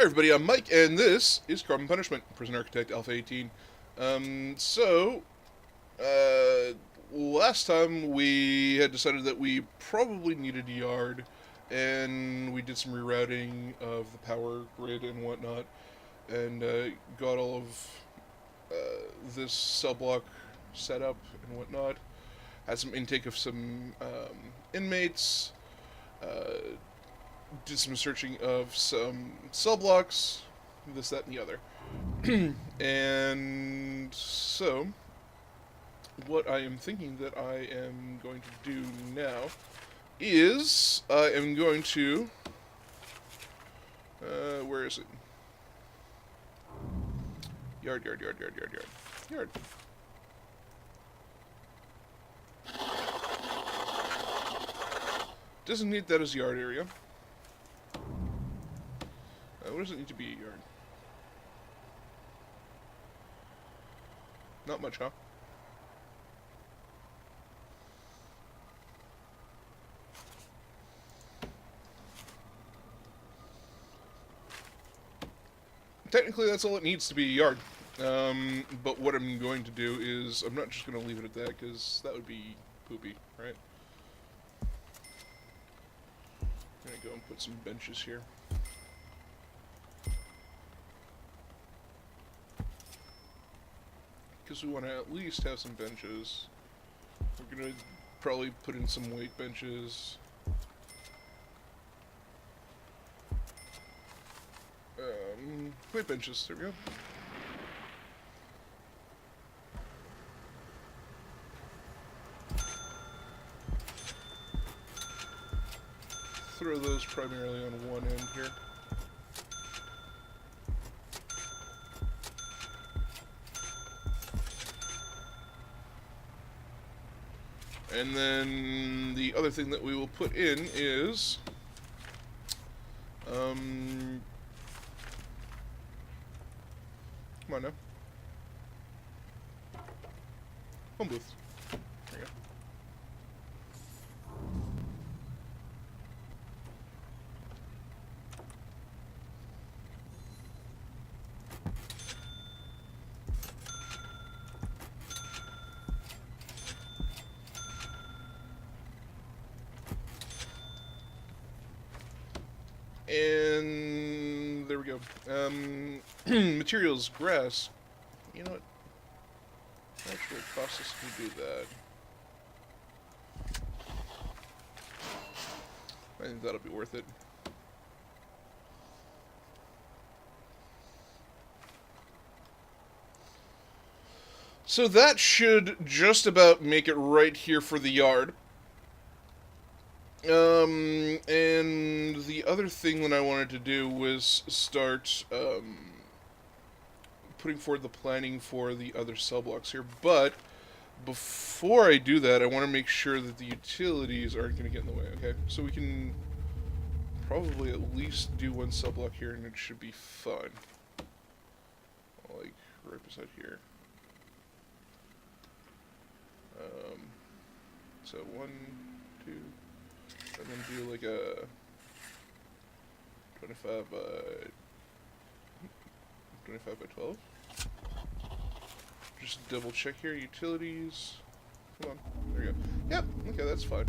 everybody, I'm Mike, and this is Crime and Punishment, Prison Architect Alpha 18. So, uh, last time we had decided that we probably needed a yard, and we did some rerouting of the power grid and whatnot, and got all of this cell block set up and whatnot. Had some intake of some inmates, uh, did some searching of some cell blocks, this, that, and the other. And so, what I am thinking that I am going to do now is I am going to. Where is it? Yard. Yard. Designate that as yard area. What does it need to be a yard? Not much, huh? Technically, that's all it needs to be a yard. But what I'm going to do is, I'm not just going to leave it at that, because that would be poopy, right? I'm going to go and put some benches here. Because we want to at least have some benches. We're going to probably put in some weight benches. Weight benches, there we go. Throw those primarily on one end here. And then the other thing that we will put in is come on now. Home booths. There you go. And there we go. Materials, grass. You know what? Actually, it costs us to do that. I think that'll be worth it. So that should just about make it right here for the yard. And the other thing that I wanted to do was start, putting forward the planning for the other cell blocks here, but before I do that, I want to make sure that the utilities aren't going to get in the way, okay? So we can probably at least do one cell block here, and it should be fine. Like, right beside here. So 1, 2... I'm gonna do like a 25 by 12. Just double check here, utilities. Come on, there we go. Yep, okay, that's fine.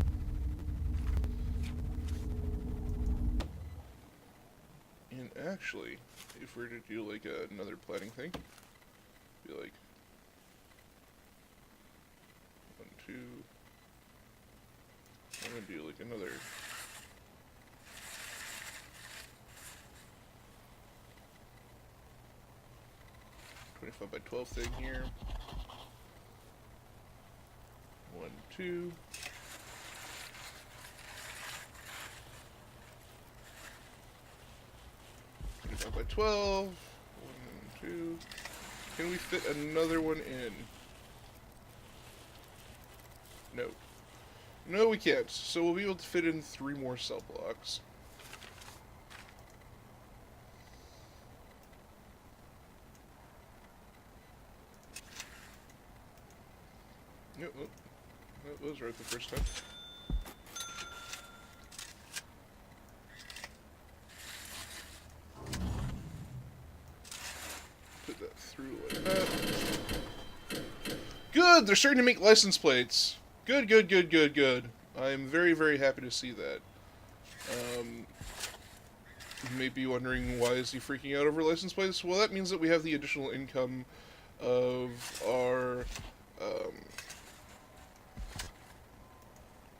And actually, if we were to do like another planning thing, be like 1, 2. I'm gonna do like another 25 by 12 thing here. 1, 2. By 12. 1, 2. Can we fit another one in? No. No, we can't. So we'll be able to fit in 3 more cell blocks. Yep, that was right the first time. Good! They're starting to make license plates. Good, good, good, good, good. I'm very, very happy to see that. You may be wondering, why is he freaking out over license plates? Well, that means that we have the additional income um,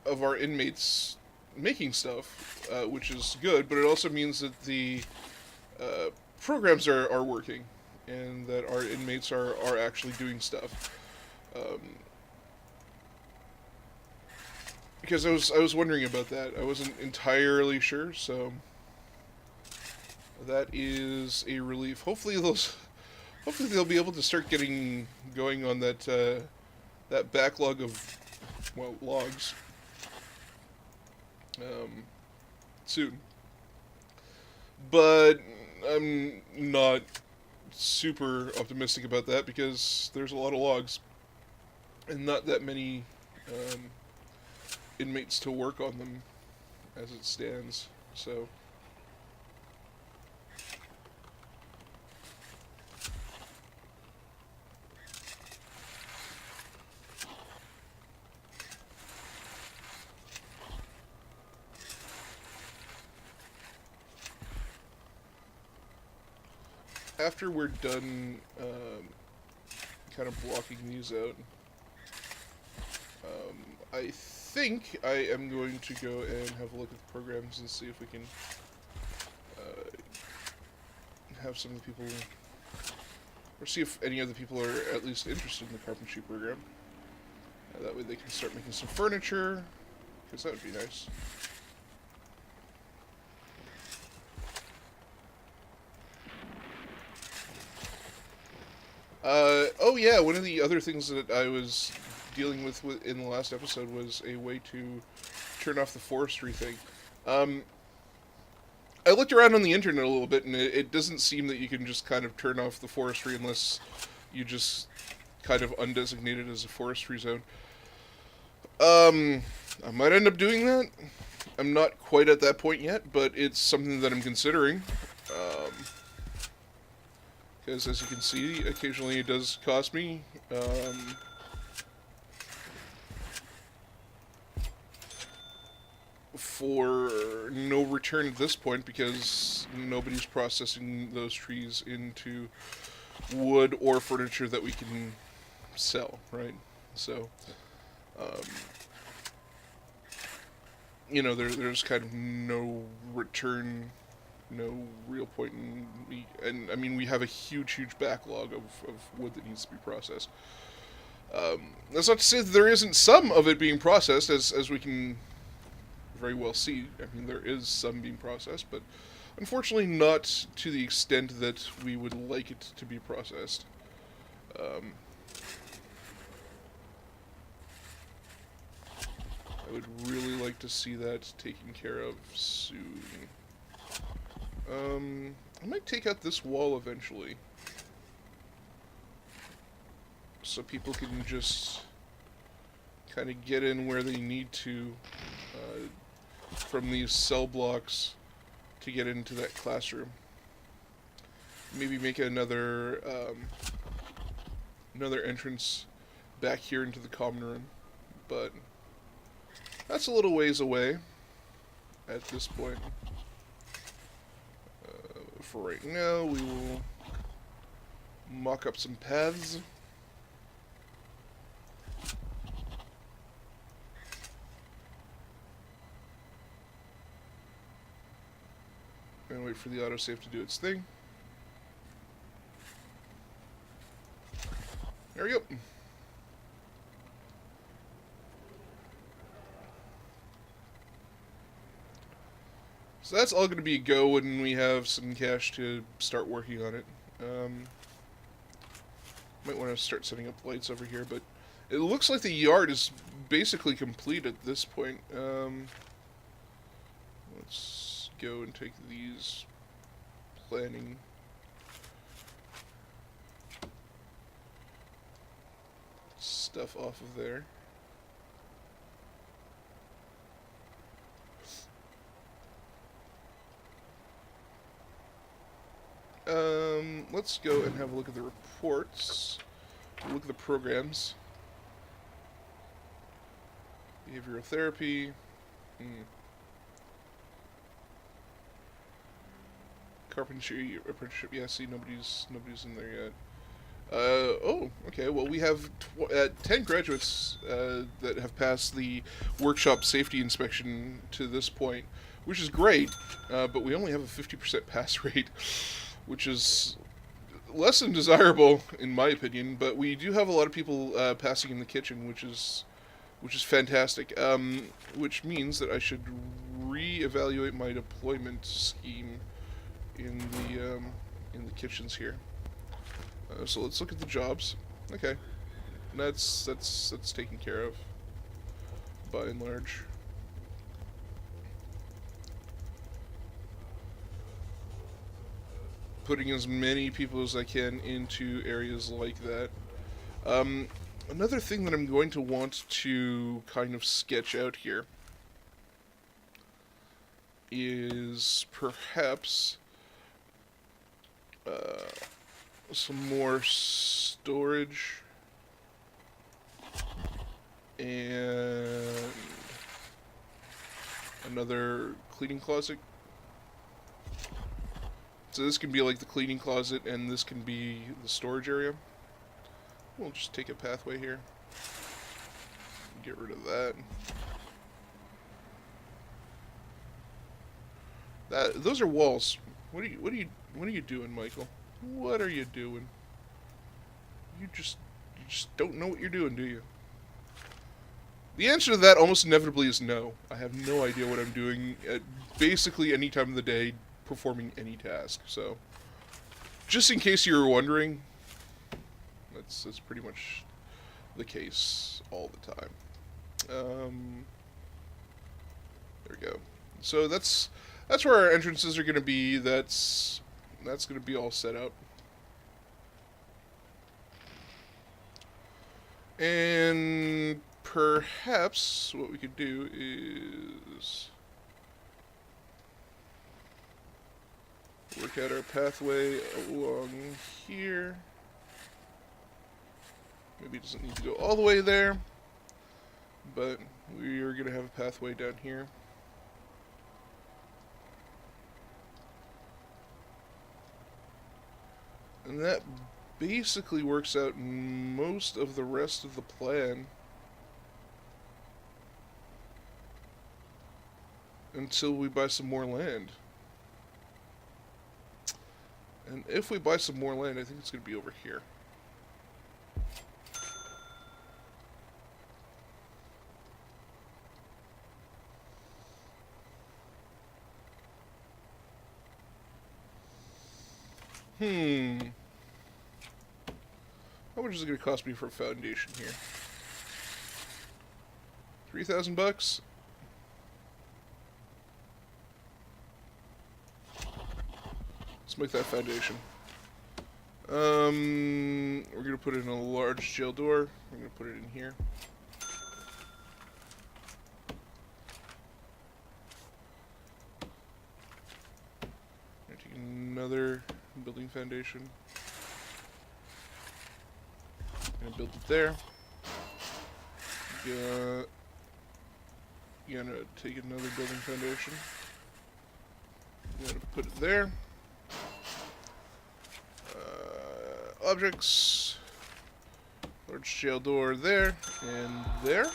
of our inmates making stuff, which is good, but it also means that the programs are working, and that our inmates are actually doing stuff. Um, because I was wondering about that. I wasn't entirely sure, so that is a relief. Hopefully they'll be able to start getting going on that backlog of, well, logs soon. But I'm not super optimistic about that because there's a lot of logs and not that many inmates to work on them as it stands. So after we're done kind of blocking these out, I think I am going to go and have a look at the programs and see if we can have some of the people, or see if any other people are at least interested in the carpentry program. That way they can start making some furniture, because that would be nice. Oh yeah, one of the other things that I was dealing with in the last episode was a way to turn off the forestry thing. I looked around on the internet a little bit, and it doesn't seem that you can just kind of turn off the forestry unless you just kind of undessignated it as a forestry zone. I might end up doing that. I'm not quite at that point yet, but it's something that I'm considering. Because as you can see, occasionally it does cost me for no return at this point, because nobody's processing those trees into wood or furniture that we can sell, right? So, there's kind of no return, no real point in me. And I mean, we have a huge backlog of wood that needs to be processed. That's not to say that there isn't some of it being processed, as we can very well see. I mean, there is some being processed, but unfortunately not to the extent that we would like it to be processed. I would really like to see that taken care of soon. I might take out this wall eventually, so people can just kind of get in where they need to from these cell blocks to get into that classroom. Maybe make another entrance back here into the common room, but that's a little ways away at this point. For right now, we will mock up some paths. And wait for the autosave to do its thing. There we go. So that's all going to be a go when we have some cash to start working on it. Might want to start setting up lights over here, but it looks like the yard is basically complete at this point. Let's go and take these planning stuff off of there. Let's go and have a look at the reports. Look at the programs. Behavioral therapy. Carpentry apprenticeship. Yeah, see, nobody's in there yet. Oh, okay. Well, we have 10 graduates that have passed the workshop safety inspection to this point, which is great, but we only have a 50% pass rate, which is less than desirable, in my opinion, but we do have a lot of people passing in the kitchen, which is fantastic, which means that I should reevaluate my deployment scheme in the kitchens here. So let's look at the jobs. Okay, that's taken care of by and large. Putting as many people as I can into areas like that. Another thing that I'm going to want to kind of sketch out here is perhaps some more storage and another cleaning closet. So this can be like the cleaning closet, and this can be the storage area. We'll just take a pathway here. Get rid of that. Those are walls. What are you doing, Michael? What are you doing? You just don't know what you're doing, do you? The answer to that almost inevitably is no. I have no idea what I'm doing at basically any time of the day, performing any task. So, just in case you were wondering, that's pretty much the case all the time. There we go. So that's where our entrances are going to be. That's going to be all set up. And perhaps what we could do is work out our pathway along here. Maybe it doesn't need to go all the way there, but we are going to have a pathway down here. And that basically works out most of the rest of the plan until we buy some more land. And if we buy some more land, I think it's going to be over here. How much is it going to cost me for a foundation here? 3,000 bucks? Let's make that foundation. We're going to put in a large jail door. We're going to put it in here. I'm going to take another building foundation. I'm going to build it there. Going to take another building foundation. I'm going to put it there. Objects. Large jail door there and there.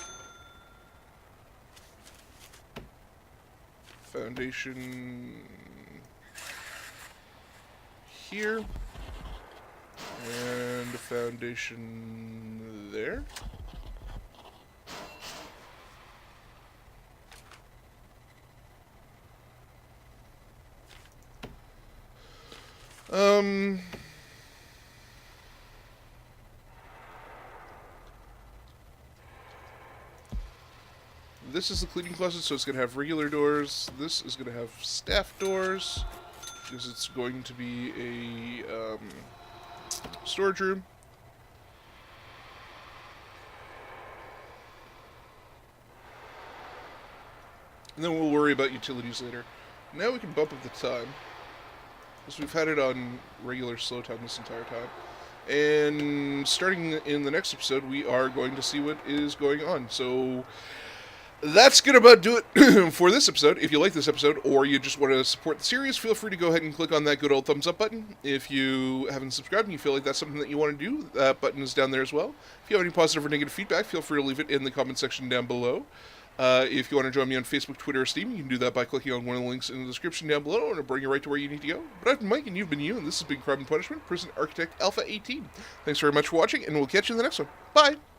Foundation here. And a foundation there. This is the cleaning closet, so it's going to have regular doors. This is going to have staff doors, because it's going to be a storage room. And then we'll worry about utilities later. Now we can bump up the time, because we've had it on regular slow time this entire time. And starting in the next episode, we are going to see what is going on. So that's going to about do it for this episode. If you like this episode or you just want to support the series, feel free to go ahead and click on that good old thumbs up button. If you haven't subscribed and you feel like that's something that you want to do, that button is down there as well. If you have any positive or negative feedback, feel free to leave it in the comment section down below. If you want to join me on Facebook, Twitter, or Steam, you can do that by clicking on one of the links in the description down below, and it'll bring you right to where you need to go. But I've been Mike, and you've been you, and this has been Crime and Punishment, Prison Architect Alpha 18. Thanks very much for watching, and we'll catch you in the next one. Bye!